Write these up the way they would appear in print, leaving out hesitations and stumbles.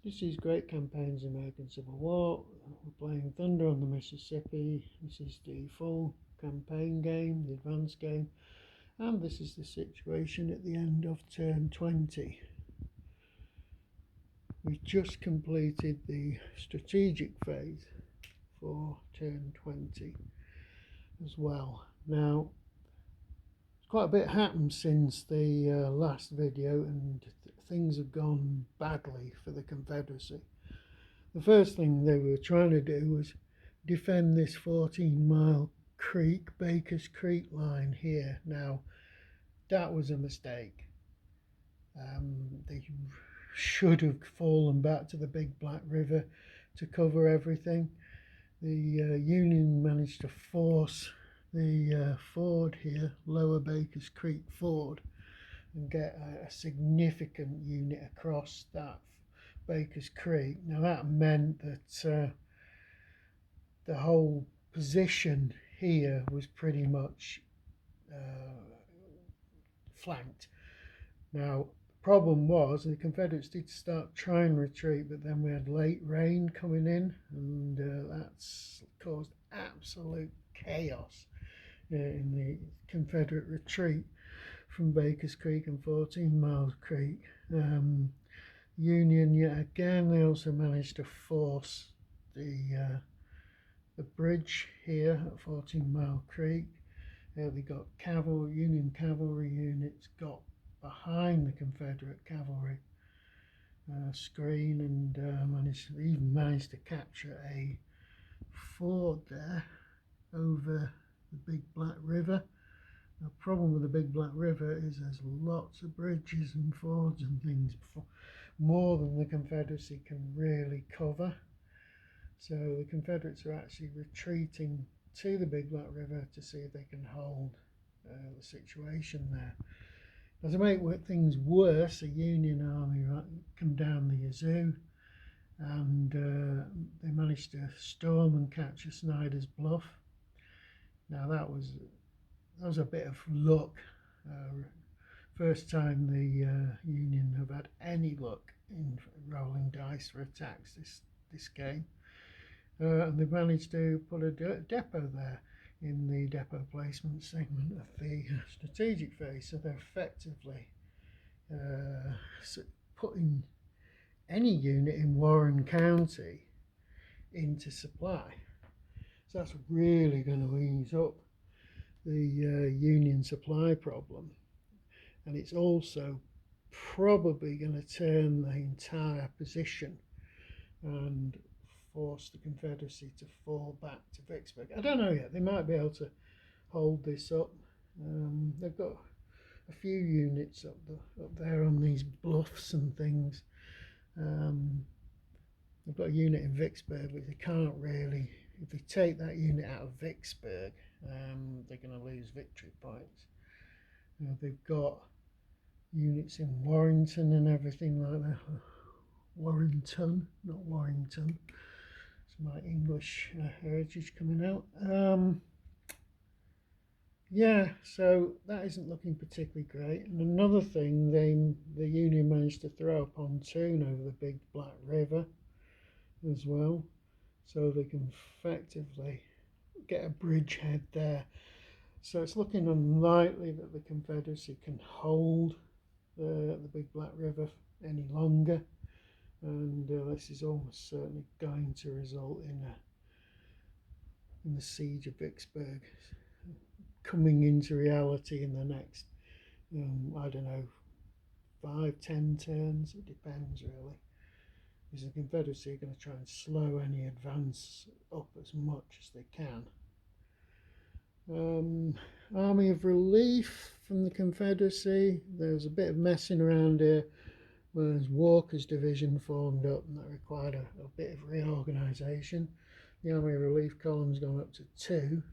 This is Great Campaigns in the American Civil War. We're playing Thunder on the Mississippi. This is the full campaign game, the advanced game, and this is the situation at the end of turn 20. We've just completed the strategic phase for turn 20 as well. Now, quite a bit happened since the last video, and things have gone badly for the Confederacy. The first thing they were trying to do was defend this 14-mile creek, Baker's Creek line here. Now, that was a mistake. They should have fallen back to the Big Black River to cover everything. The Union managed to force the ford here, Lower Baker's Creek Ford, and get a significant unit across that Baker's Creek. Now that meant that the whole position here was pretty much flanked. Now the problem was the Confederates did start trying to retreat, but then we had late rain coming in, and that's caused absolute chaos in the Confederate retreat from Baker's Creek and 14 Mile Creek. Union, yet again, they also managed to force the bridge here at 14 Mile Creek. They got Union cavalry units got behind the Confederate cavalry screen, and even managed to capture a ford there over the Big Black River. The problem with the Big Black River is there's lots of bridges and fords and things, more than the Confederacy can really cover. So the Confederates are actually retreating to the Big Black River to see if they can hold the situation there. Now, to make things worse, the Union Army come down the Yazoo, and they managed to storm and capture Snyder's Bluff. Now that was a bit of luck. First time the Union have had any luck in rolling dice for attacks this game. And they managed to put a depot there in the depot placement segment of the strategic phase. So they're effectively putting any unit in Warren County into supply. So that's really going to ease up the Union supply problem, and it's also probably going to turn the entire position and force the Confederacy to fall back to Vicksburg. I don't know yet. They might be able to hold this up. They've got a few units up there on these bluffs and things. They've got a unit in Vicksburg, but they can't really. If they take that unit out of Vicksburg, they're going to lose victory points. They've got units in Warrington and everything like that. Warrington, not Warrington. It's my English heritage coming out. Yeah, so that isn't looking particularly great. And another thing, the Union managed to throw a pontoon over the Big Black River as well, so they can effectively get a bridgehead there. So it's looking unlikely that the Confederacy can hold the Big Black River any longer, and this is almost certainly going to result in the siege of Vicksburg coming into reality in the next, I don't know, 5-10 turns. It depends really, because the Confederacy are going to try and slow any advance up as much as they can. Army of Relief from the Confederacy. There's a bit of messing around here, whereas Walker's division formed up, and that required a bit of reorganisation. The Army of Relief column's gone up to 2.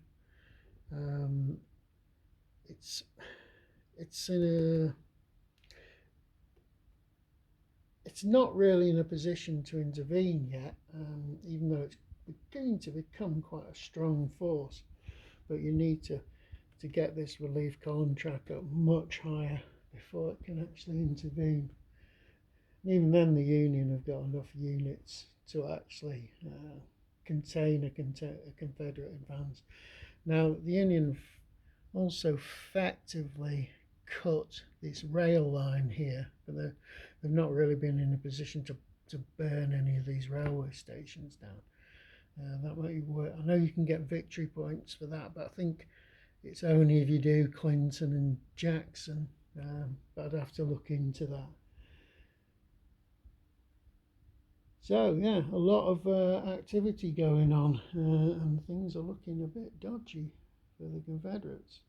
It's not really in a position to intervene yet, even though it's beginning to become quite a strong force. But you need to get this relief column track up much higher before it can actually intervene. And even then, the Union have got enough units to actually contain a Confederate advance. Now, the Union also effectively cut this rail line here, but they've not really been in a position to burn any of these railway stations down. That might work. I know you can get victory points for that, but I think it's only if you do Clinton and Jackson. But I'd have to look into that. So yeah, a lot of activity going on, and things are looking a bit dodgy for the Confederates.